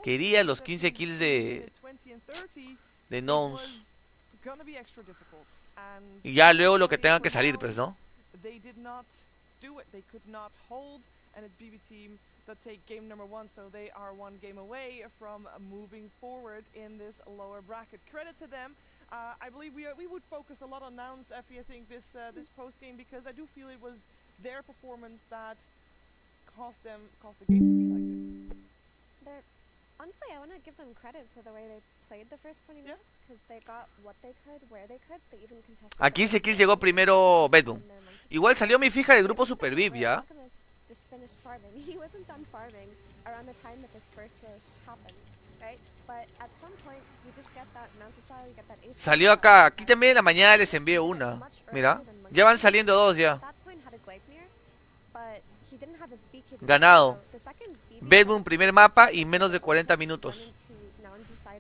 Quería los 15 kills de Gnomes. Y ya luego lo que tengan que salir, pues, ¿no? That take game number one, so they are one game away from moving forward in this lower bracket. Credit to them. I believe we would focus a lot on Nouns, Effie, I think, this post game, because I do feel it was their performance that caused the game to be like this. Honestly, I want to give them credit for the way they played the first 20 minutes, because they got what they could, where they could. They even contested. A 15 kills llegó primero Bedboom. Igual salió mi fija del grupo Super VIP, ¿ya? Finished farming. He wasn't done farming around the time that this first rush happened, right? But at some point, you just get that Mountain Style, you get that ace. Salió acá. Aquí también en la mañana les envié una. Mira, ya van saliendo dos ya. Ganado. Bedboom primer mapa y menos de 40 minutos.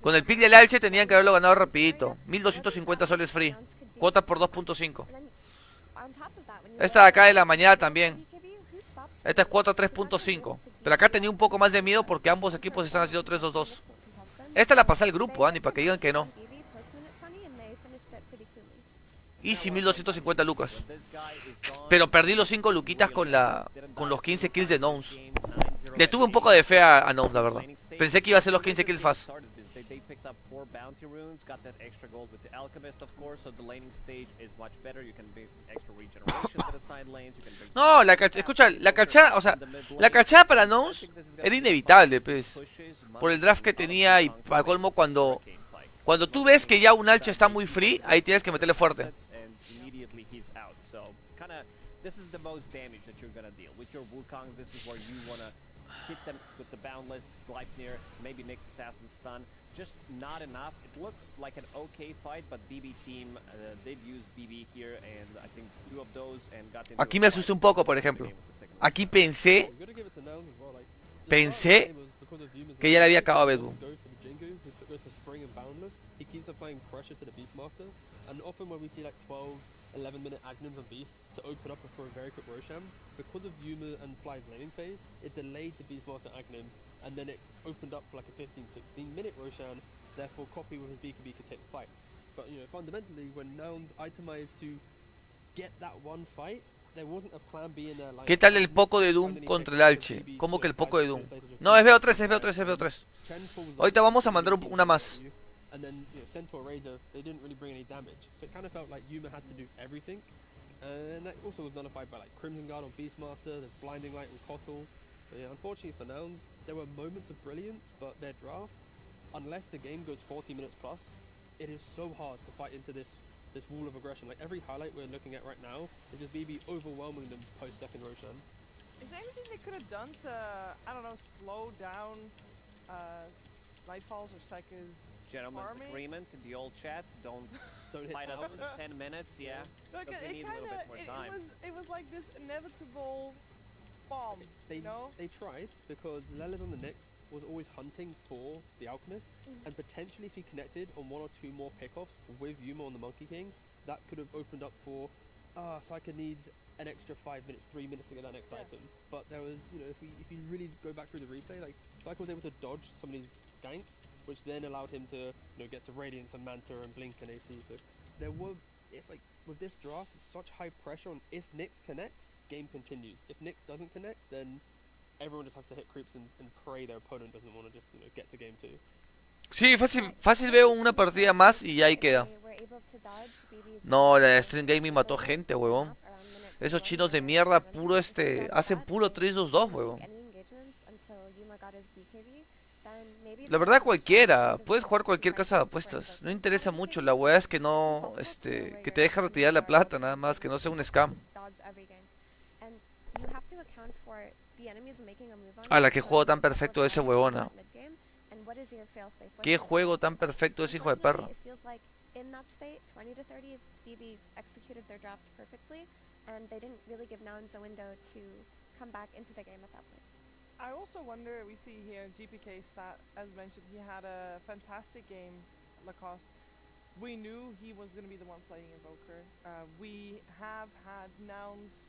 Con el pick del Alche tenían que haberlo ganado rapidito. 1250 soles free. Cuota por 2.5. Esta de acá de la mañana también. Esta es cuota 3.5. Pero acá tenía un poco más de miedo porque ambos equipos están haciendo 3-2-2. Esta la pasé al grupo, ni para que digan que no. Easy 1250 lucas. Pero perdí los 5 luquitas con los 15 kills de Gnomes. Le tuve un poco de fe a Gnomes, la verdad. Pensé que iba a ser los 15 kills fast. They picked up 4 bounty runes, got that extra gold with the alchemist, of course, so the laning stage is much better. You can bring extra regeneration to the side lanes. You can bring no, escucha, la cachada, o sea, la cachada para Gnomes era inevitable, pues. Por el draft que tenía y para colmo cuando tú ves que ya un Alche está muy free, ahí tienes que meterle fuerte. This is the most damage that you're gonna deal with your Wukong. This is where you wanna hit them with the boundless, Gleipnir, maybe Nyx assassin stun. Just not enough. It looked like an okay fight, but BB team did use BB here, and I think 2 of those and got into. Aquí me asusté un poco, por ejemplo. Aquí pensé que ya le había acabado a Bedboom. He keeps applying pressure to the Beastmaster, and often when we see like 12-11-minute Agnums on Beast to open up for a very quick Roshan, because of Yuma and Fly's laning phase, it delayed the Beastmaster Agnums, and then it opened up for like a 15-16-minute Roshan, therefore Copy with his BKB could take the fight. But you know, fundamentally, when Nouns itemized to get that one fight, there wasn't a plan B in their line. ¿Qué tal el poco de Doom contra el Alche? ¿Cómo que el poco de Doom? No, es BO3, es BO3, es BO3. Ahorita vamos a mandar una más. And then, you know, Centaur Raider, they didn't really bring any damage. So it kind of felt like Yuma had to do everything. And that also was nullified by like Crimson Guard on Beastmaster, there's Blinding Light on Kotl. But yeah, unfortunately for Nouns, there were moments of brilliance, but their draft, unless the game goes 40 minutes plus, it is so hard to fight into this wall of aggression. Like every highlight we're looking at right now is just BB overwhelming them post second Roshan. Is there anything they could have done to, I don't know, slow down Nightfalls or Sekka's gentleman's agreement in the old chat? Don't fight us within 10 minutes, yeah. Look, we need a little bit more time. It was like this inevitable bomb, you know? They tried, because Lelith on the Nyx was always hunting for the Alchemist, and potentially if he connected on 1 or 2 more pickoffs with Yuma on the Monkey King, that could have opened up for, Psyker needs an extra 5 minutes, 3 minutes to get that next item. But there was, you know, if you really go back through the replay, like, Psyker was able to dodge some of these ganks, which then allowed him to, you know, get to Radiance and Manta and Blink and AC. So it's like, with this draft, it's such high pressure on if Nyx connects, game continues. If Nyx doesn't connect, then everyone just has to hit creeps and pray their opponent doesn't want to just, you know, get to game 2. Sí, fácil veo una partida más y ahí queda. No, la Stream Gaming mató gente, huevón. Esos chinos de mierda puro hacen puro 3-2-2, huevón. La verdad cualquiera, puedes jugar cualquier casa de apuestas. No interesa mucho, la weá es que no, que te deja retirar la plata nada más, que no sea un scam. A la que juego tan perfecto ese huevona. Qué juego tan perfecto ese hijo de perra. I also wonder, we see here GPK stat, as mentioned, he had a fantastic game, Lacoste. We knew he was going to be the one playing Invoker. We have had Nouns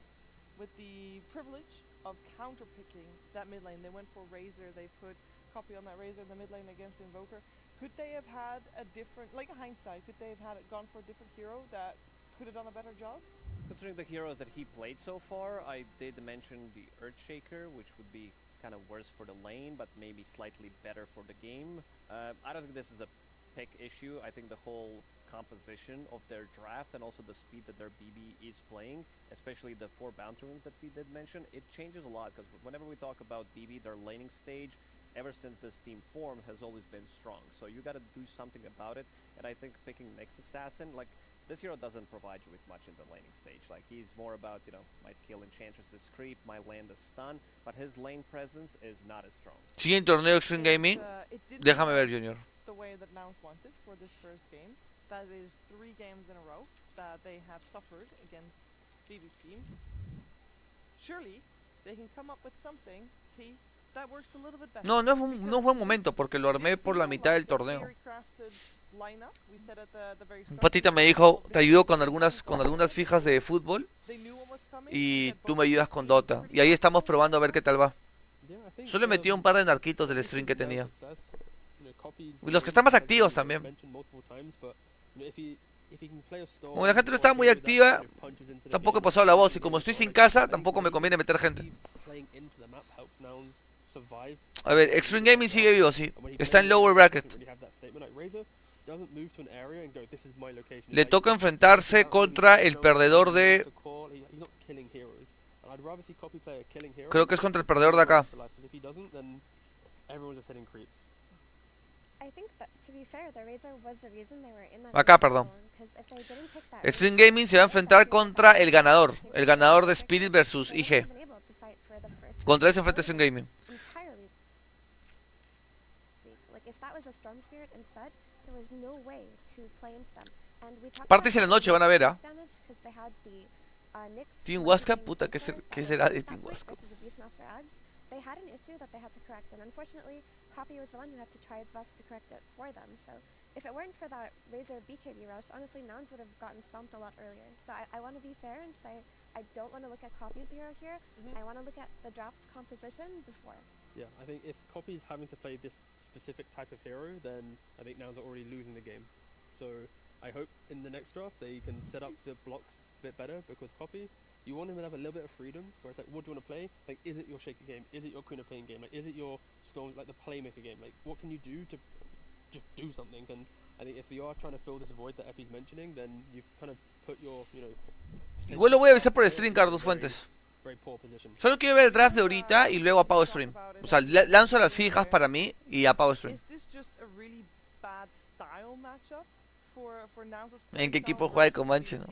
with the privilege of counter picking that mid lane. They went for Razor. They put copy on that Razor in the mid lane against Invoker. Could they have had a different, like hindsight, could they have had gone for a different hero that could have done a better job? Considering the heroes that he played so far, I did mention the Earthshaker, which would be kind of worse for the lane, but maybe slightly better for the game. I don't think this is a pick issue. I think the whole composition of their draft and also the speed that their BB is playing, especially the 4 bounty runes that we did mention, it changes a lot, because whenever we talk about BB, their laning stage, ever since this team formed, has always been strong. So you gotta do something about it, and I think picking Nyx Assassin, like, this hero doesn't provide you with much in the laning stage. Like, he's more about, you know, might kill Enchantress's creep, might land a stun, but his lane presence is not as strong. Siguiente torneo Extreme Gaming. Déjame ver, Junior. The way that Nouns wanted for this first game. That is 3 games in a row that they have suffered against BB team. Surely they can come up with something, T, that works a little bit better. No, no es buen momento porque lo armé por la mitad del torneo. Un patita me dijo, te ayudo con algunas fijas de fútbol y tú me ayudas con Dota. Y ahí estamos probando a ver qué tal va. Solo he metido un par de narquitos del stream que tenía. Y los que están más activos también. Como la gente no está muy activa, tampoco he pasado la voz. Y como estoy sin casa, tampoco me conviene meter gente. A ver, Extreme Gaming sigue vivo, sí. Está en lower bracket. Le toca enfrentarse contra el perdedor de... Creo que es contra el perdedor de acá. Acá, perdón. Extreme Gaming se va a enfrentar contra el ganador de Spirit versus IG. Contra ese enfrenta Extreme Gaming. Partes en la noche van a ver, ¿ah? Team Huasca, puta, ¿qué será de Team Huasca? They had an issue that they had to correct, and unfortunately, Copy was the one who had to try its best to correct it for them. So, if it weren't for that Razor BKB rush, honestly, Nouns would have gotten stomped a lot earlier. So, I want to be fair and say I don't want to look at Copy's hero here. I want to look at the draft composition before. Yeah, I think if Copy's having to play this specific type of hero, then I think Nouns are already losing the game. So, I hope in the next draft they can set up the blocks a bit better, because Copy, you want him to have a little bit of freedom, where it's like, what do you want to play? Like, is it your Shaker game? Is it your Queen of Pain game? Like, is it your Storm, like the Playmaker game? Like, what can you do to just do something? And I think if you are trying to fill this void that Effie's mentioning, then you've kind of put your, you know... Igual lo voy a avisar por stream, Carlos Fuentes. Solo quiero ver el draft de ahorita y luego apago stream. O sea, lanzo las fijas para mí y apago stream. ¿En qué equipo juega el Comanche, no?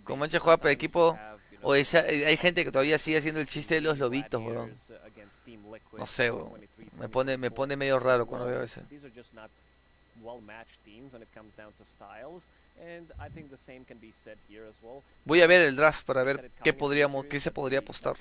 Comanche juega por equipo... O hay gente que todavía sigue haciendo el chiste de los lobitos, bro. No sé, bro. Me pone medio raro cuando veo eso. Voy a ver el draft para ver qué se podría apostar.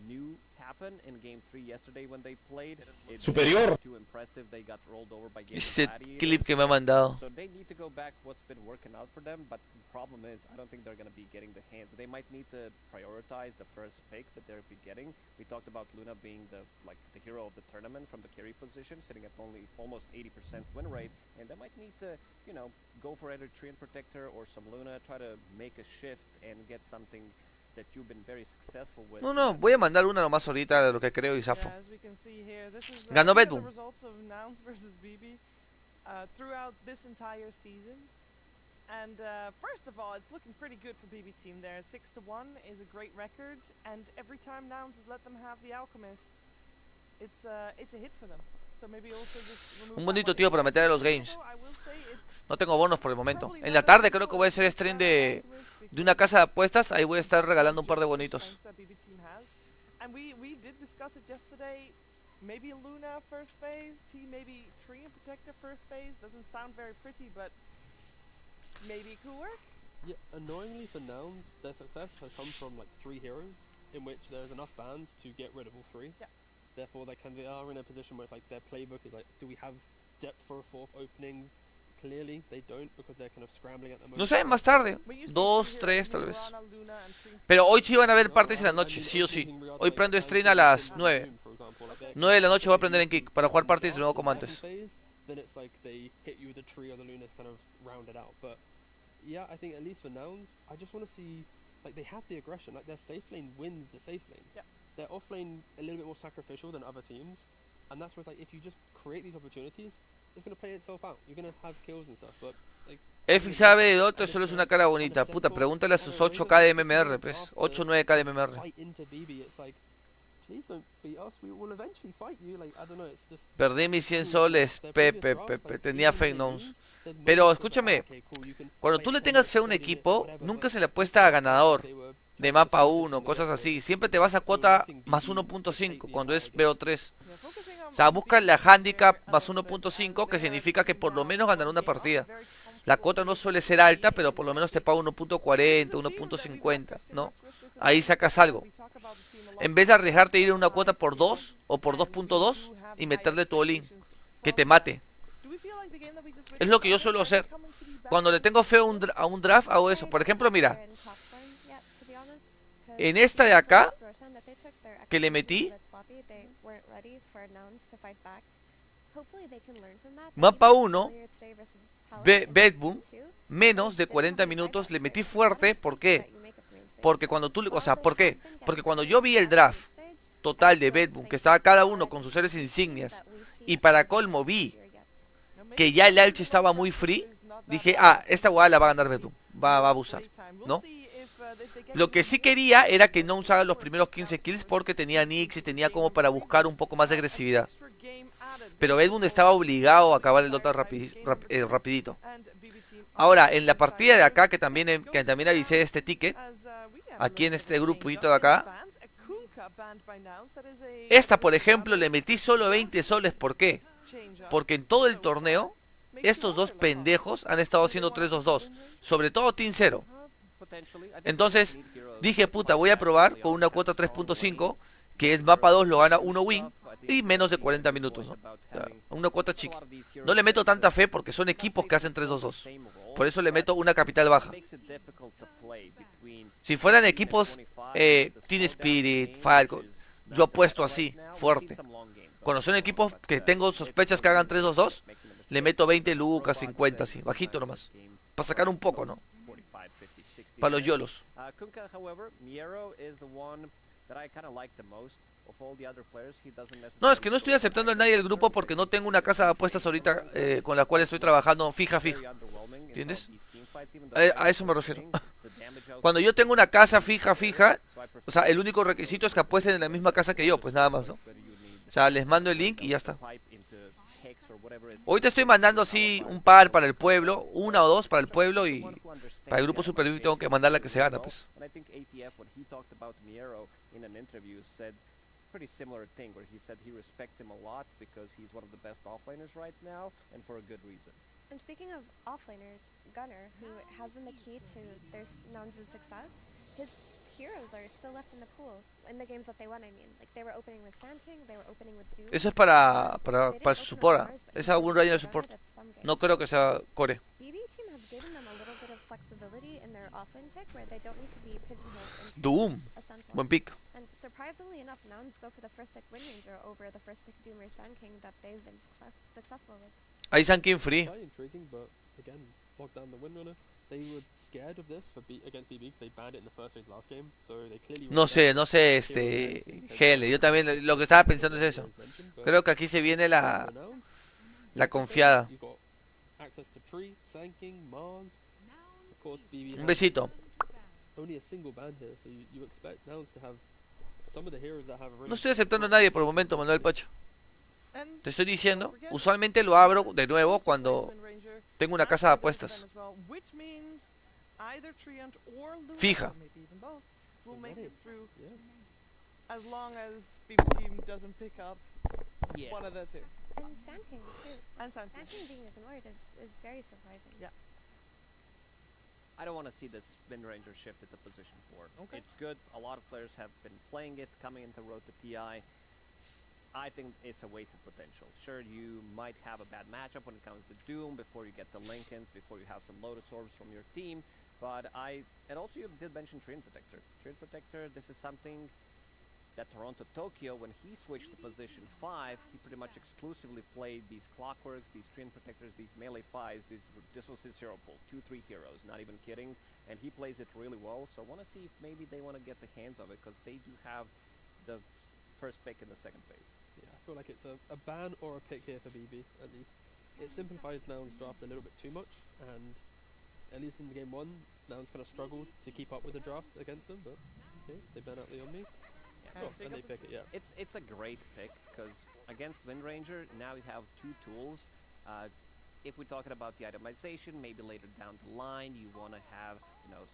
New happen in game 3 yesterday when they played. Superior. Too impressive. They got rolled over by Ese clip que me ha mandado. So they need to go back what's been working out for them, but the problem is I don't think they're going to be getting the hands. They might need to prioritize the first pick that they'll be getting. We talked about Luna being the hero of the tournament from the carry position, sitting at only almost 80% win rate, and they might need to, you know, go for either Treant Protector or some Luna, try to make a shift and get something that you've been very successful with. No, voy a mandar una nomás ahorita de lo que creo y zafo. Ganó Bedboom. Throughout this entire season. And first of all, it's looking pretty good for BB team there. 6-1 is a great record, and every time Nouns has let them have the Alchemist, it's a hit for them. So maybe also just remove un bonito tío para meter a los games. No tengo bonos por el momento. En la tarde creo que voy a hacer stream de una casa de apuestas. Ahí voy a estar regalando un par de bonitos. And we did discuss it yesterday. Maybe Luna first phase, T maybe Treant Protector first phase. Doesn't sound very pretty, but maybe it could work. Yeah, annoyingly for Nouns, their success has come from like 3 heroes, in which there's enough bans to get rid of all 3. Yeah. Therefore, they are in a position where it's like their playbook is like, do we have depth for a 4th opening? clearly they don't because they're kind of scrambling at the moment. No sé, más tarde. We used to 2, hear 3 tal vez. Mirana, Luna, and Trin- Pero hoy sí van a haber No, partes en la I noche, mean, sí o the sí. only thing regards Hoy to, like, prendo Sanking stream a las and 9. Doom, for example, like, they're 9 de la noche voy a completely prender en Kick para jugar parties de nuevo como second antes. phase, then it's like they hit you with a tree or the Luna's kind of rounded out. But yeah, I think at least for Nouns, I just want to see, like, they have the aggression. Like, their safe lane wins the safe lane. Yeah. Their off lane a little bit more sacrificial than other teams, and that's where it's like if you just create these opportunities, it's gonna play itself out. You're gonna have kills and stuff, but like. Efi sabe de Dota, solo es una cara bonita. Puta, pregúntale a sus 8k de MMR, pues. 8 9k de MMR. Fight into BB, it's like, please don't beat us. We will eventually fight you. Like, I don't know. It's just. Perdí mis 100 soles, Pepe. Tenía fake knowns. Pero escúchame, cuando tú le tengas fe a un equipo, nunca se le apuesta a ganador de mapa 1, cosas así. Siempre te vas a cuota más 1.5 cuando es BO3. Yeah, focusing on O sea, busca la being handicap fair a más little bit, 1.5, que they're significa que por lo menos ganar una they are partida. very La comfortable cuota no with suele ser alta, pero por lo menos te paga 1.40, 1.50, ¿no? Ahí sacas algo. En vez de arriesgarte a ir a una cuota por 2 o por 2.2 y meterle tu all-in, que te mate. Es lo que yo suelo hacer. Cuando le tengo fe a un draft, hago eso. Por ejemplo, mira, en esta de acá, que le metí, mapa 1, Bedboom, menos de 40 minutos, le metí fuerte. ¿Por qué? Porque cuando tú, o sea, ¿por qué? Porque cuando yo vi el draft total de Bedboom, que estaba cada uno con sus seres insignias, y para colmo vi que ya el Alche estaba muy free, dije, ah, esta guada la va a ganar Bedboom, va a abusar, ¿no? Lo que sí quería era que no usara los primeros 15 kills porque tenía Nix y tenía como para buscar un poco más de agresividad. Pero Bedboom estaba obligado a acabar el Dota rapidito. Ahora, en la partida de acá, que también avisé de este ticket, aquí en este grupito de acá, esta, por ejemplo, le metí solo 20 soles. ¿Por qué? Porque en todo el torneo, estos dos pendejos han estado haciendo 3-2-2. Sobre todo Team 0. Entonces, dije, puta, voy a probar con una cuota 3.5, que es mapa 2, lo gana 1 win, y menos de 40 minutos, ¿no? O sea, una cuota chica. No le meto tanta fe porque son equipos que hacen 3-2-2. Por eso le meto una capital baja. Si fueran equipos Team Spirit, Falcon, yo apuesto así, fuerte. Cuando son equipos que tengo sospechas que hagan 3-2-2, le meto 20 lucas, 50, así, bajito nomás. Para sacar un poco, ¿no? Para los yolos. No, es que no estoy aceptando a nadie del grupo porque no tengo una casa de apuestas ahorita con la cual estoy trabajando fija. ¿Entiendes? A eso me refiero. Cuando yo tengo una casa fija, o sea, el único requisito es que apuesten en la misma casa que yo, pues nada más, ¿no? O sea, les mando el link y ya está. Ahorita estoy mandando así un par para el pueblo, una o dos para el pueblo, y para el grupo Superviv tengo que mandar la que se gana, pues. Pretty similar thing where he said he respects him a lot because he's one of the best offlaners right now and for a good reason. And speaking of offlaners, Gunner, who has been the key to their Nouns' success, his heroes are still left in the pool in the games that they won. I mean, like they were opening with Sand King, they were opening with Doom. Eso es para su support. Es algún rayo de support. No creo que sea core. BB team have given them a little bit of flexibility in their offlane pick where they don't need to be pigeonholed into Doom. a central. Buen pick. And surprisingly enough, Nouns go for the first pick Wind Ranger over the first pick Doom or Sand King that they've been successful with. Ahí Sankin free. Very intriguing, but again, locked down the Windrunner. They were scared of this against BB because they banned it in the first phase last game, so they clearly. No sé, GL, yo también lo que estaba pensando es eso. Creo que aquí se viene la confiada. You've got access to Tree, Sand King, Mars. Of course, BB Un besito. only a single ban here, so you expect Nouns to have some of the heroes that have a really. No estoy aceptando a nadie por el momento, Manuel Pacho. Te estoy diciendo, usualmente lo abro de nuevo cuando tengo una casa de apuestas. Fija. As long as BB team doesn't pick up one of the two. And Sand King too. And Sand Sand King being ignored is very surprising. Yeah. I don't want to see this Wind Ranger shift at the position 4. Okay. It's good. A lot of players have been playing it, coming into Road to TI. I think it's a wasted potential. Sure, you might have a bad matchup when it comes to Doom before you get the Lincolns, before you have some Lotus Orbs from your team. But and also you did mention Treant Protector. Treant Protector, this is something that Tokyo, when he switched to position 5, he pretty much exclusively played these Clockworks, these Treant Protectors, these melee 5s. This was his hero pool, 2-3 heroes, not even kidding. And he plays it really well, so I want to see if maybe they want to get the hands of it, because they do have the first pick in the second phase. Yeah, I feel like it's a ban or a pick here for BB, at least. It simplifies Noun's draft a little bit too much, and at least in the game 1, Noun's kind of struggled to keep up with the draft against them, but okay, they ban out the Omni. Oh, and they pick it, yeah. It's a great pick, because against Windranger, now you have 2 tools. If we're talking about the itemization, maybe later down the line, you want to have,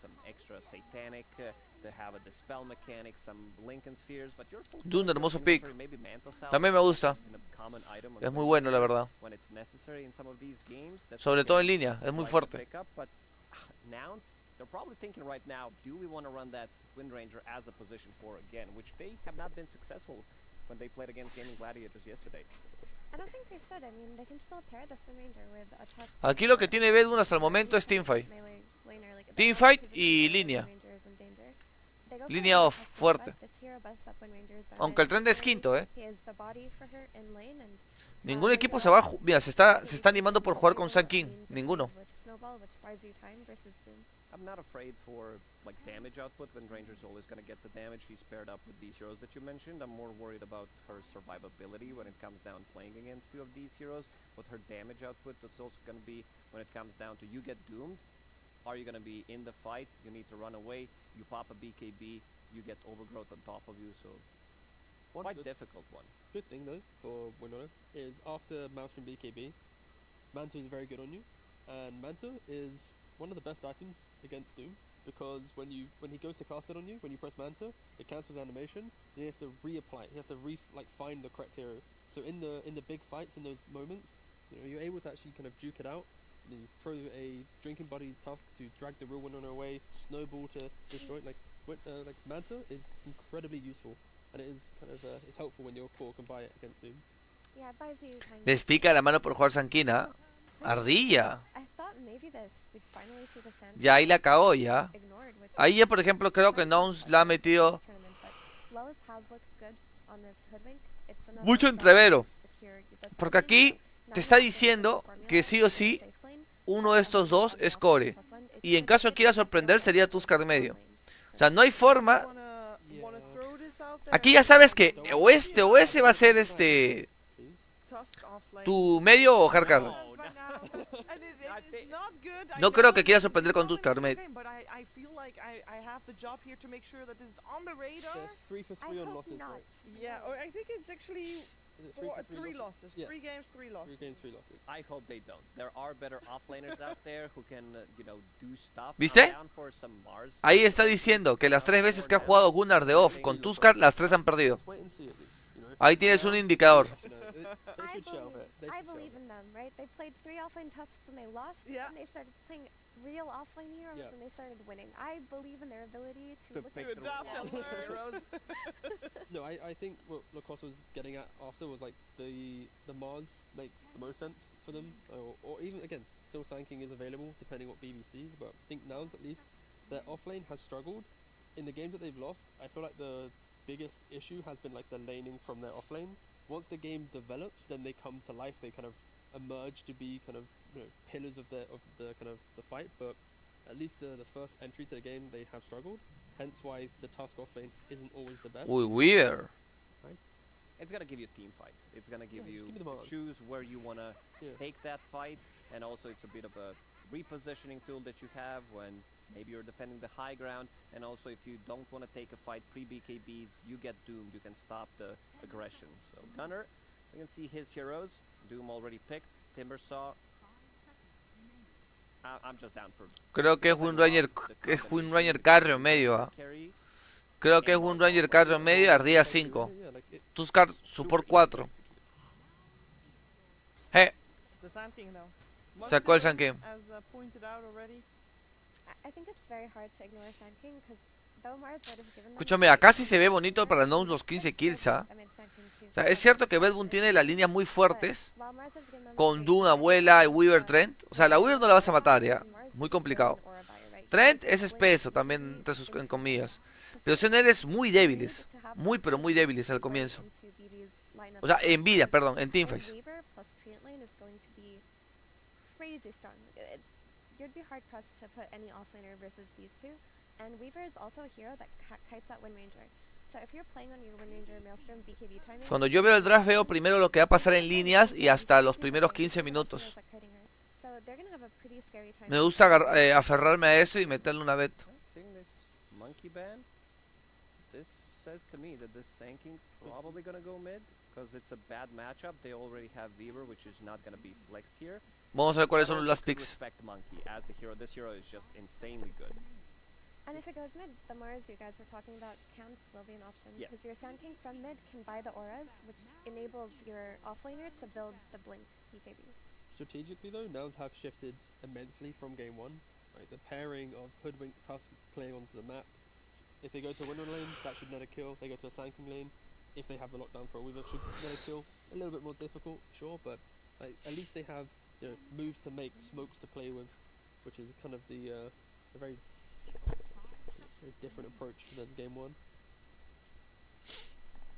some extra Satanic, to have a Dispel mechanic, some Lincoln Spheres, but you're De un hermoso pick. maybe Mantle Style, También me gusta. common item Es muy bueno, la verdad. when it's necessary in some of these games. Sobre todo en línea, es muy fuerte. Pick up, but Nouns, they're probably thinking right now, do we want to run that Windranger as a position 4 again, which they have not been successful when they played against Gaming Gladiators yesterday. I don't think they should. I mean, they can still pair this Windranger with a Tusk. Aquí lo que tiene Bedun hasta el momento es Teamfight. Melee laner, like, Teamfight the y Windranger línea. is in danger. They go for Línea a off, Tusk fuerte. buff. This hero buffs up Windrangers down Aunque el in trend es lane. quinto, He is the body for her in lane, and Ningún equipo se va a mira, se está animando por jugar con Sun King. Ninguno. with Snowball, which buys you time versus Doom. I'm not afraid for damage output. Windranger's always going to get the damage. She's paired up with these heroes that you mentioned. I'm more worried about her survivability when it comes down playing against 2 of these heroes. But her damage output, that's also going to be when it comes down to you get doomed. Are you going to be in the fight? You need to run away. You pop a BKB. You get overgrowth on top of you. So quite difficult one. Good thing though for Winona is after Maelstrom BKB, Manta is very good on you, and Manta is one of the best items against Doom, because when he goes to cast it on you, when you press Manta, it cancels animation. And he has to reapply. He has to find the correct hero. So in the big fights, in those moments, you're able to actually kind of duke it out. You throw a Drinking Buddy's Tusk to drag the real Winona away, Snowball to destroy it. Like Manta is incredibly useful. And it is kind of it's helpful when your core can buy it against Doom. Yeah, it buys you time. Les pica la mano por jugar Sanquina. Ardilla. I thought maybe we'd finally see the Sand Ya ahí la cagó ya. ignored, which Ahí ya por ejemplo creo que Nouns la ha metido this tournament, but Lois has looked good on this Hoodwink. It's another mucho step entrevero. to secure the Porque second aquí game. Now te you está have to diciendo formula que sí o in sí safe lane. uno de estos dos es core. Plus one, Y en it's caso good quiera to sorprender get sería the Tuskar top medio. lanes. O sea, no hay forma. Wanna throw this out there? Aquí ya sabes que o ese va a ser Tusk off lane. tu medio o hardcore. Right now, and it is not good. I No creo know que quiera it's sorprender con not Tuskar a good medio. game, but I feel like I have the job here to make sure that it's on the radar. There's 3 for 3 I on hope losses. not. Right? Yeah, or I think it's actually Is it 3 for 3 losses. Yeah. 3 games, 3 losses. 3 games, 3 losses. I hope they don't. There are better offlaners out there who can, do stuff. ¿Viste? I'm down for some Mars. Ahí está diciendo que las 3 veces que ha jugado Gunnar de off con Tuskar, las 3 han perdido. Just wait and see at least. Ahí tienes un indicador. They I should show believe, it. They I should show believe it. in them, right? They played 3 offlane Tusks and they lost, Yeah. and they started playing real offlane heroes Yeah. and they started winning. I believe in their ability to look pick at the adopt yeah. and learn. heroes. No, I think what Lacoste was getting at after was like the Mars makes the most sense for them, or even again, still Sanking is available depending what BBC. But I think Nouns at least their offlane has struggled in the games that they've lost. I feel like the biggest issue has been like the laning from their offlane. Once the game develops, then they come to life. They kind of emerge to be kind of pillars of the kind of the fight. But at least the first entry to the game, they have struggled. Hence why the Tusk offlane isn't always the best. Uy, Weaver. It's gonna give you a team fight. It's gonna give Yeah, you give me the Mars. choose where you wanna Yeah. take that fight, and also it's a bit of a repositioning tool that you have when maybe you're defending the high ground, and also if you don't want to take a fight pre-BKBs, you get doomed. You can stop the aggression. So Gunner, you can see his heroes. Doom already picked. Timbersaw. I'm just down for. Creo que es Windranger carry en medio. Carry. Creo que es Windranger carry en medio y Ardilla 5. Yeah, like it, Tuskar support 4. The Sand King, though. One Sacó el thing, Sun King. As pointed out already. I think it's very hard to ignore Sand King because though Mars might have given them Escúchame, acá sí se ve bonito para Gnomes los 15 kills, ¿ah? O sea, es cierto que Bedboon tiene las líneas muy fuertes, con Doom, Abuela y Weaver Trent. O sea, la Weaver no la vas a matar ya, muy complicado. Trent es espeso también, entre sus en comillas. Pero son héroes muy débiles, muy pero muy débiles al comienzo. O sea, en vida, perdón, en teamfights. Crazy strong. You'd be hard pressed to put any offlaner versus these two. And Weaver is also a hero that kites at Wind Ranger. So if you're playing on your Wind Ranger Maelstrom BKB timing, Cuando yo veo el draft veo primero lo que va a pasar en líneas y hasta los primeros 15 minutos. so they're gonna have a pretty scary time. Me gusta aferrarme a eso y meterle una bet. Seeing this monkey ban, this says to me that this Sanking probably gonna go mid because it's a bad matchup. They already have Weaver, which is not gonna be flexed here. Vamos a ver cuáles son los Also last could picks. respect Monkey as a hero. This hero is just insanely good. And if it goes mid, the Mars you guys were talking about can still be an option. Yes. Because your Sand King from mid can buy the auras, which enables your offlaner to build the Blink BKB. Strategically though, Nouns have shifted immensely from game one. Right, the pairing of Hoodwink Tusk playing onto the map. If they go to a window lane, that should net a kill. They go to a Sanking lane. If they have the lockdown for a Weaver, should net a kill. A little bit more difficult, sure, but at least they have moves to make, smokes to play with, which is kind of a very different approach than game one.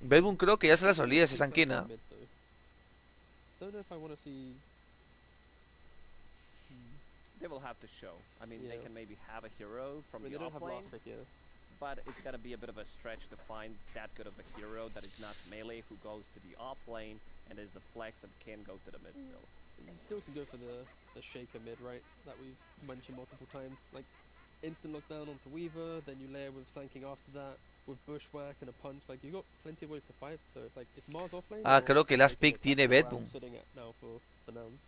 Bedboon creo que ya se la solía ese Sankina. Don't know if I want to see. They will have to show. I mean, they Yeah. can maybe have a hero from I mean, the they don't have offlane, last pick, yeah. but it's gonna be a bit of a stretch to find that good of a hero that is not melee who goes to the offlane and is a flex and can go to the mid still. You still can go for the shaker mid, right? That we've mentioned multiple times. Like instant lockdown onto Weaver, then you layer with Sanking after that, with Bushwhack and a punch. Like you got plenty of ways to fight. So it's like it's Mars offlane. Ah, or creo que last Sanking pick attack tiene where I'm Bedboon. sitting at now for Nouns.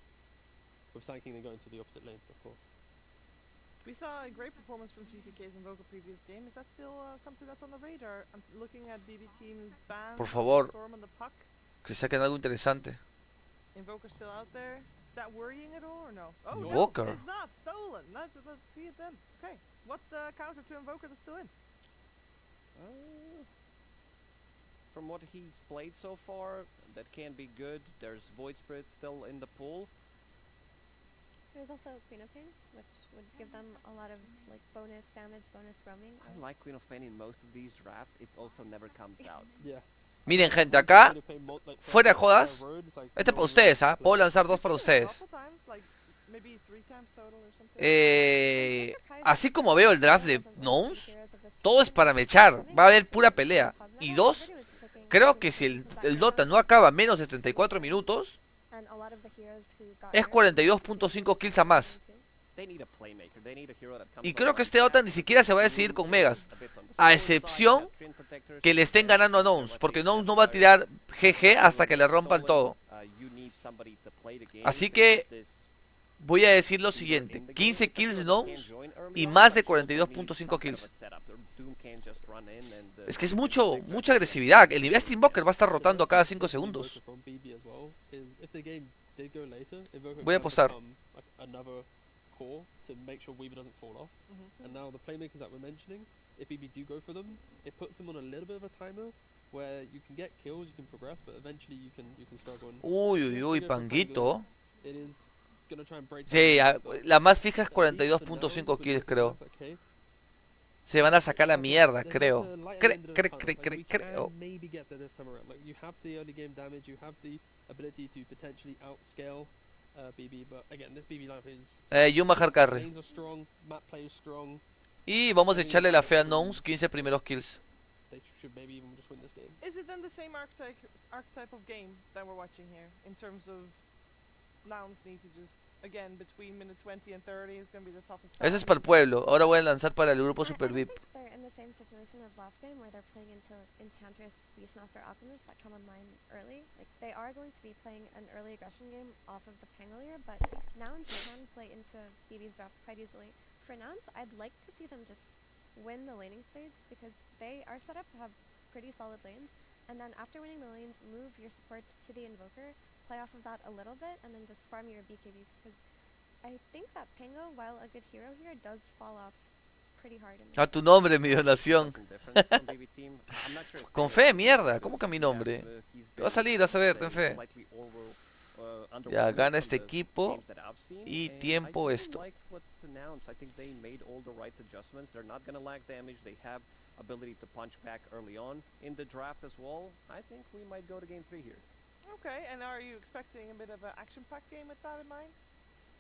With Sanking then going to the opposite lane, of course. We saw a great performance from GTK's Invoker previous game. Is that still something that's on the radar? I'm looking at BB Team's ban. Por favor. Storm on the puck. Que saquen algo interesante. Invoker still out there. Is that worrying at all or no? Oh, Invoker. no, it's not stolen. Let's see it then. Okay, what's the counter to Invoker that's still in? From what he's played so far, that can be good. There's Void Spirit still in the pool. There's also Queen of Pain, which would give them a lot of like bonus damage, bonus roaming. I like Queen of Pain in most of these drafts. It also never comes out. Yeah. Miren, gente, acá, fuera de jodas, Road, it's like este es para ustedes, ¿ah? Puedo lanzar dos para ustedes. Couple times, like maybe 3 times total or something. Así como veo el draft de Gnomes, todo es para mechar. Va a haber pura pelea. Y dos, creo que si el Dota no acaba menos de 34 minutos, es 42.5 kills a más. They need a playmaker. They need a hero that comes Y creo que este along Dota ni siquiera se va a decidir con Megas, a bit on the a slower excepción side, Twin Protectors, que le estén ganando a Gnomes, porque Gnomes no va a tirar GG hasta que le rompan todo. you need somebody to play the game Así to que keep this voy a decir lo siguiente: 15 kills Gnomes y más de 42.5 kills. Es que es mucha agresividad. El nivel Invoker va a estar rotando cada 5 segundos. Voy a apostar. Core to make sure Weaver doesn't fall off. And now the playmakers that we're mentioning, if BB do go for them, it puts them on a little bit of a timer where you can get kills, you can progress, but eventually you can struggle. And Uy, uy, uy, Panguito. it is gonna try and break Sí, down la más fija es 42.5 kills, creo. Se van a sacar la mierda, creo. Creo. Maybe get there this time around. Like you have the early game damage, you have the ability to potentially outscale BB, but again, this BB lineup is Yuma hard carry. lanes are strong, map play is strong. Y vamos a echarle la fe a Gnomes, 15 primeros kills. They should maybe even just win this game. Is it then the same archetype of game that we're watching here in terms of Nouns need to just again between minute 20 and 30 is going to be the toughest. Ese es para el pueblo. Ahora voy a lanzar para el grupo Super I VIP. think they're in the same situation as last game where they're playing into Enchantress, Beastmaster, Alchemist that come online early. Like they are going to be playing an early aggression game off of the Pangolier, but Nouns can play into BB's draft quite easily. For Nouns, I'd like to see them just win the laning stage because they are set up to have pretty solid lanes. And then after winning the lanes, move your supports to the Invoker, play off of that a little bit, and then just farm your BKBs because I think that Pango, while a good hero here, does fall off pretty hard in A there. tu nombre, mi donación. Something different from BB Team. I'm not sure if Con Panda fe, has mierda. this, ¿Cómo que a mi yeah, nombre? he's Te va a been, salir, vas a ver, say, ten fe. slightly Ya, underwhelming gana from este the equipo games that I've seen, y and tiempo I esto. do like what's announced. I think they made all the right adjustments. They're not gonna lack damage. They have ability to punch back early on in the draft as well. I think we might go to game 3 here. Okay, and are you expecting a bit of an action-packed game with that in mind?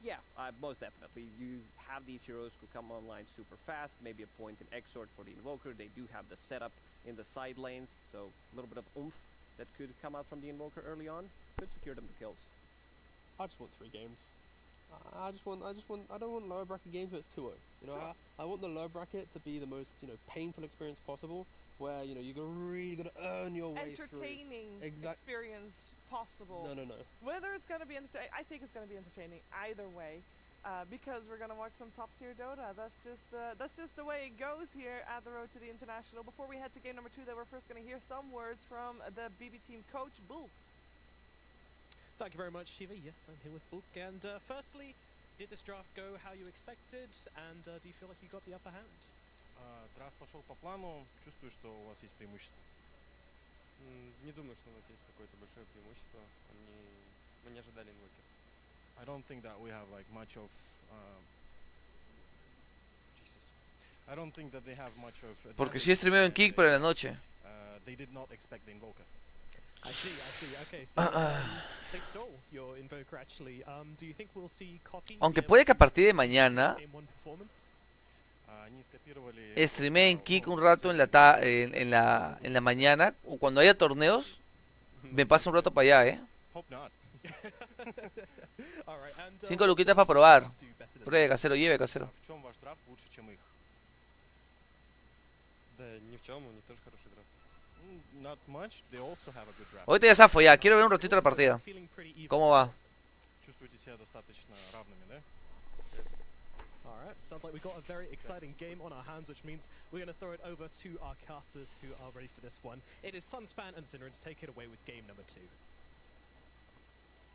Yeah, most definitely. You have these heroes who come online super fast, maybe a point in Exort for the Invoker. They do have the setup in the side lanes, so a little bit of oomph that could come out from the Invoker early on could secure them the kills. I just want 3 games. I don't want lower bracket games where it's 2-0. You know, Sure. I want the lower bracket to be the most, painful experience possible, where, you're really gonna earn your way through. Entertaining experience possible. No. Whether it's going to be entertaining, I think it's going to be entertaining either way, because we're going to watch some top tier Dota. That's just the way it goes here at the Road to the International. Before we head to game number 2, though, we're first going to hear some words from the BB Team coach, Bull. Thank you very much, Shiva. Yes, I'm here with Bulk. And firstly, did this draft go how you expected? And do you feel like you got the upper hand? Драфт пошел по плану. Чувствую, что у вас есть преимущество. Не думаю, что у нас есть какое-то большое преимущество. Мы не ожидали инвокер. I don't think that we have like much of. Jesus. I don't think that they have much of. Porque sí streameo en Kick, pero en la noche. They did not expect the invoker. I see. Okay, so they stole your Invoker, actually. Do you think we'll see Cocky? Aunque puede que a partir de mañana Game 1 performance? Они скопировали. streamee en Kick un rato en la mañana, o cuando haya torneos, me paso un rato para allá, Hope not. All right, and, 5 luquitas para probar. do better than Pruebe, casero, lleve, casero. В чем ваш драфт лучше, чем их? Да ни в чем, у них тоже хороший драфт. Not much. They also have a good draft. Ahorita ya zafo, ya, quiero ver un ratito la partida. feeling pretty even. ¿Cómo va? Чувствуете себя достаточно равными, да? All right, sounds like we've got a very exciting game on our hands, which means we're going to throw it over to our casters who are ready for this one. It is Sunsfan and Zinnerin to take it away with game number 2.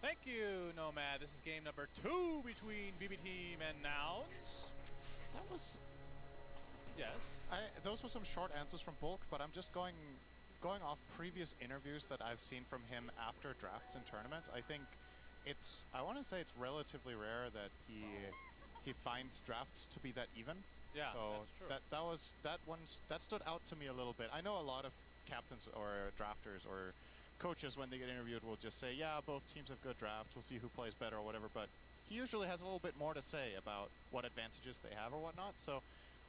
Thank you, Nomad. This is game number 2 between BB Team and Nouns. That was Yes. those were some short answers from Bulk, but I'm just going off previous interviews that I've seen from him after drafts and tournaments. I think I want to say it's relatively rare that he finds drafts to be that even. Yeah, So that's true. that stood out to me a little bit. I know a lot of captains or drafters or coaches when they get interviewed will just say, yeah, both teams have good drafts, we'll see who plays better or whatever, but he usually has a little bit more to say about what advantages they have or whatnot. So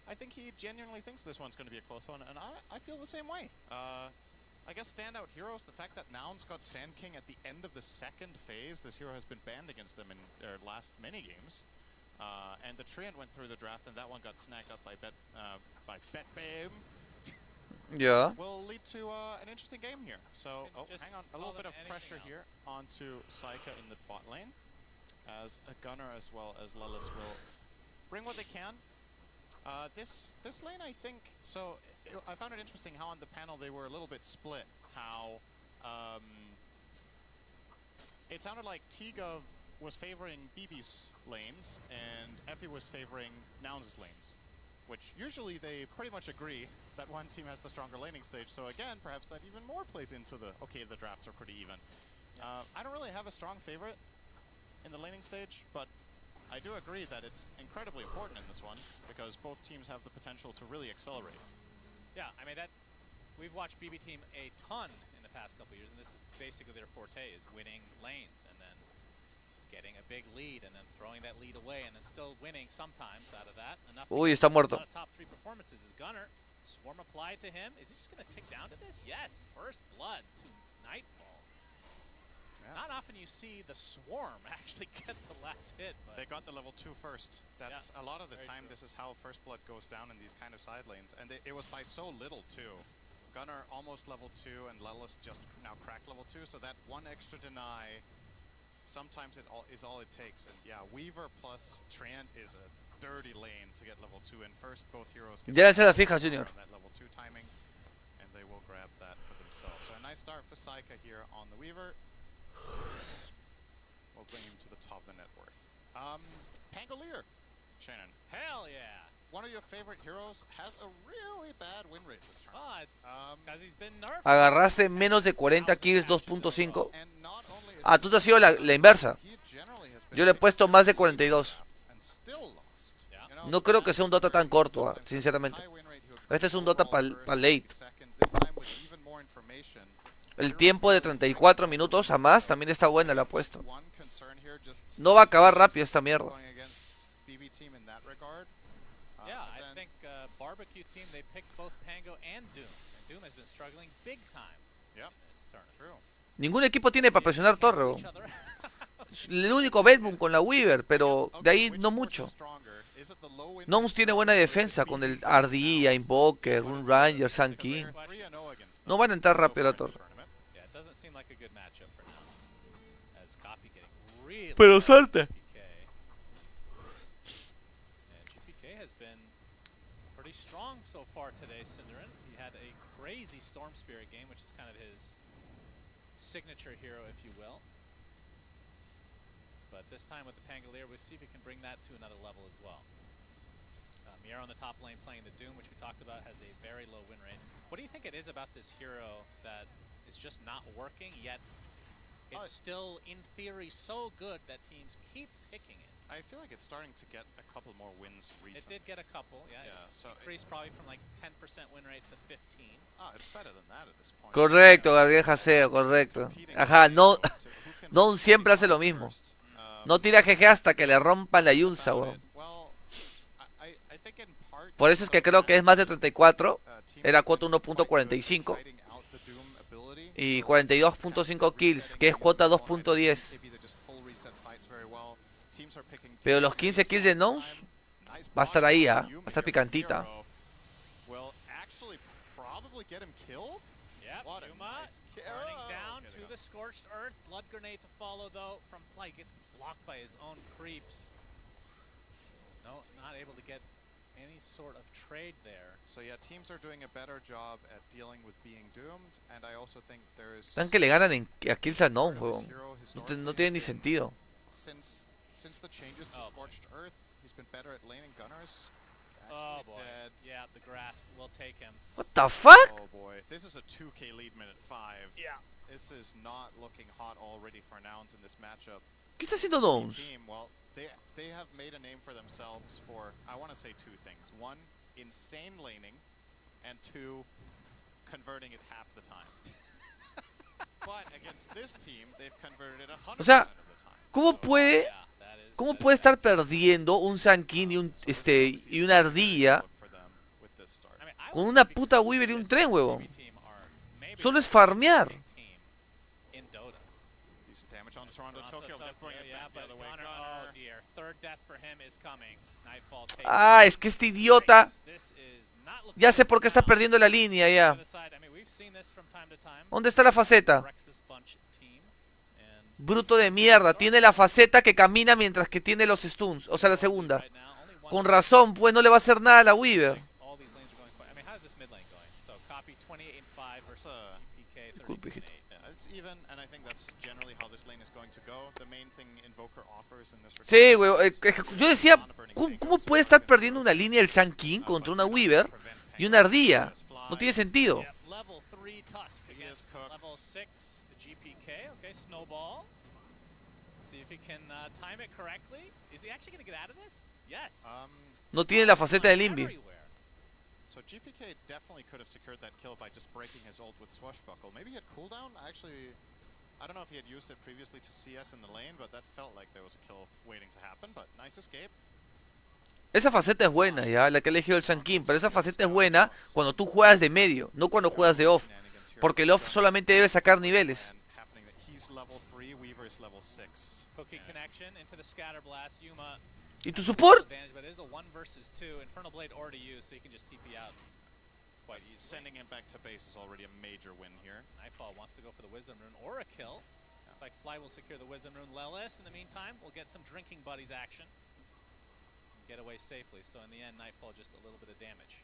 I think he genuinely thinks this one's going to be a close one, and I feel the same way. I guess standout heroes, the fact that Nouns got Sand King at the end of the second phase. This hero has been banned against them in their last many games. And the Treant went through the draft, and that one got snagged up by BetBabe. Ya. Will lead to an interesting game here. So, Can just hang on, a call little bit them of anything pressure else. here onto Saika in the bot lane, as a Gunner as well as Lelis will bring what they can. This lane, I think, so I found it interesting how on the panel they were a little bit split. How it sounded like T-Gov was favoring BB's lanes and Effie was favoring Nouns' lanes, which usually they pretty much agree that one team has the stronger laning stage. So again, perhaps that even more plays into the drafts are pretty even. I don't really have a strong favorite in the laning stage, but I do agree that it's incredibly important in this one because both teams have the potential to really accelerate. Yeah, I mean, we've watched BB Team a ton in the past couple years, and this is basically their forte, is winning lanes and then getting a big lead and then throwing that lead away and then still winning sometimes out of that. Enough to Uy, get está a muerto. lot of top 3 performances. Is Gunner Swarm applied to him? Is he just going to tick down to this? Yes, first blood to Nightfall. Yeah. Not often you see the Swarm actually get the last hit, but They got the level 2 first. That's a lot of the very time. true. This is how first blood goes down in these kind of side lanes, and it was by so little too. Gunner almost level 2 and Lelis just now cracked level 2, so that one extra deny, sometimes is all it takes. And yeah, Weaver plus Treant is a dirty lane to get level 2 in first. Both heroes get Ya se la fija, Junior. that level 2 timing, and they will grab that for themselves. So a nice start for Saika here on the Weaver. We'll bring him to the top of the net worth. Pangolier, Shannon. hell yeah! one of your favorite heroes has a really bad win rate this turn. Oh, it's because he's been nerfed. Agarraste menos de 40 kills 2.5. And not only is Ah, tú te has sido la inversa. he generally has been Yo le he puesto más de 42. and still lost. Yeah. You know, No creo que sea un Dota tan corto, sometimes sinceramente. high win rate, he was Este es un Dota overall para first, late. second, this time with even more information. El tiempo de 34 minutos a más también está buena, la apuesta. One concern here, just No va a acabar rápido esta mierda. going against BB team in that regard. Yeah, But I then- think Barbecue team, they picked both Pango and Doom. And Doom has been struggling big time Yep. in this tournament. True. Ningún equipo tiene para presionar torre, Each weón. other. El único Bedboom con la Weaver, pero de ahí Which no force mucho. is stronger? Is it the low win Noms rate tiene hero buena or is it defensa BB con el versus RDI, Sounds? Invoker, What un is Ranger, the- Sun because King. they're 3-0 against No them van a entrar so rápido a far la in this torre. tournament. Yeah, it doesn't seem like a good matchup for now. As Copy getting really Pero hard salta. on GPK. And GPK has been pretty strong so far today, Cinderin. He had a crazy Storm Spirit game, which is kind of his signature hero, if you will. But this time with the Pangolier, we'll see if he can bring that to another level as well. Miera on the top lane playing the Doom, which we talked about, has a very low win rate. What do you think it is about this hero that is just not working, yet it's still, in theory, so good that teams keep picking it? I feel like it's starting to get a couple more wins recently. It did get a couple, yeah. Yeah, so Increased probably from like 10% win rate to 15. it's better than that at this point. Correcto, Gabriel Jaseo, correcto. Ajá, no, no siempre hace lo mismo. No tira GG hasta que le rompan la yunza, weón. Por eso es que creo que es más de 34. Era cuota 1.45 y 42.5 kills, que es cuota 2.10. Pero los 15 kills de Nose va a estar ahí, va a estar picantita. Yep, What a Yuma nice kill. burning Oh, down getting to up. the Scorched Earth. Blood Grenade to follow, though, from Flight. Gets blocked by his own creeps. No, not able to get any sort of trade there. So yeah, teams are doing a better job at dealing with being doomed, and I also think there's Están que le ganan a kills a Nose, this weón. hero No historically tiene ni has been- sentido. Since the changes to Oh, boy. Scorched Earth, he's been better at laning gunners. Oh, Actually boy. dead. Yeah, the grasp will take him. What the fuck? Oh boy, this is a 2K lead minute 5. Yeah. This is not looking hot already for Nouns in this matchup. ¿Qué está haciendo Nose? Team, well, they have made a name for themselves for, I want to say two things. One, insane laning, and two, converting it half the time. But against this team, they've converted it 100% O sea, of the time. ¿Cómo puede, Yeah, that is. cómo that puede is estar perdiendo un Sankin y un y una ardilla For them with this start. I mean, I con would una say puta because Weaver y un this tren, huevón? BB team are maybe Solo es the farmear. best team in Dota. Decent damage on Toronto, Toronto, Tokyo. They're bringing it yeah, back the but other way. Gunner, Gunner. oh dear. Third death for him is coming. Nightfall takes Ah, es que este idiota. This is not looking Ya sé good por qué está now. perdiendo la línea To ya. the side, I mean, we've seen this from time to time. ¿Dónde está la faceta? Breakfast Bunch team, and Bruto de mierda. Tiene la faceta que camina mientras que tiene los stuns. O sea, la segunda. right now, only one Con razón, pues no le va a hacer nada a la Weaver. all these lanes are going quite. I mean, how's this mid lane going? So Copy 28 and 5 versus GPK 32 and 8. Yeah, it's even, and I think that's generally how this lane is going to go. The main thing Invoker offers in this regard Sí, güey. is Yo decía, ¿cómo puede estar perdiendo una línea el Sun King contra una Weaver y una ardilla? No tiene sentido. Yep, level 3 Tusk He against is cooked. level 6 GPK. Okay, Snowball. See if he can time it correctly. Is he actually going to get out of this? Yes. No tiene la faceta del Invi. Everywhere. So GPK definitely could have secured that kill by just breaking his ult with Swashbuckle. Maybe he had cooldown? Actually, I don't know if he had used it previously to CS in the lane, but that felt like there was a kill waiting to happen, but nice escape. Esa faceta es buena, ya, la que ha elegido el Sun King. Pero esa faceta es buena cuando tú juegas de medio, no cuando juegas de off. Porque el off solamente debe sacar niveles. And happening that he's level 3, Weaver is level 6. Cookie connection into the scatter blast. Yuma ¿Y tu support? advantage, but it is a 1 versus 2. Infernal Blade already used, so you can just TP out quite easily. Sending him back to base is already a major win here. Nightfall wants to go for the Wisdom Rune or a kill. Looks like Fly will secure the Wisdom Rune. Lelis, in the meantime, will get some Drinking Buddies action. And get away safely. So in the end, Nightfall just a little bit of damage.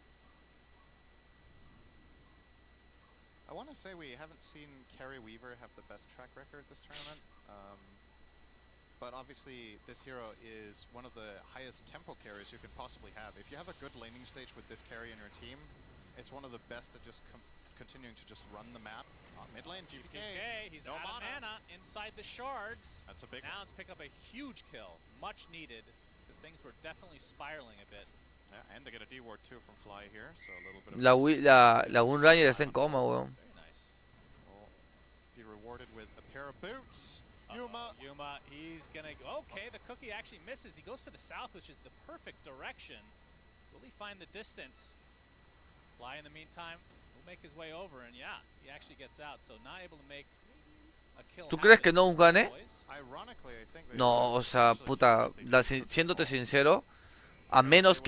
I want to say we haven't seen Carrie Weaver have the best track record this tournament. but obviously this hero is one of the highest tempo carries you can possibly have. If you have a good laning stage with this carry in your team, it's one of the best at just continuing to just run the map. Mid lane, GPK. He's no out of mana. mana inside the shards. That's a big Nouns pick up a huge kill, much needed, because things were definitely spiraling a bit. Yeah, and they get a D ward too from Fly here, so a little bit of La Wind Ranger está en coma, weón. Very nice. will be rewarded with a pair of boots. Yuma. Yuma, he's gonna go. Okay, the cookie actually misses. He goes to the south, which is the perfect direction. Will he find the distance? Fly in the meantime will make his way over, and yeah, he actually gets out. So not able to make a kill. ¿Tú crees que no gane? Ironically, I think No, o sea, puta, siéndote sincero, a menos que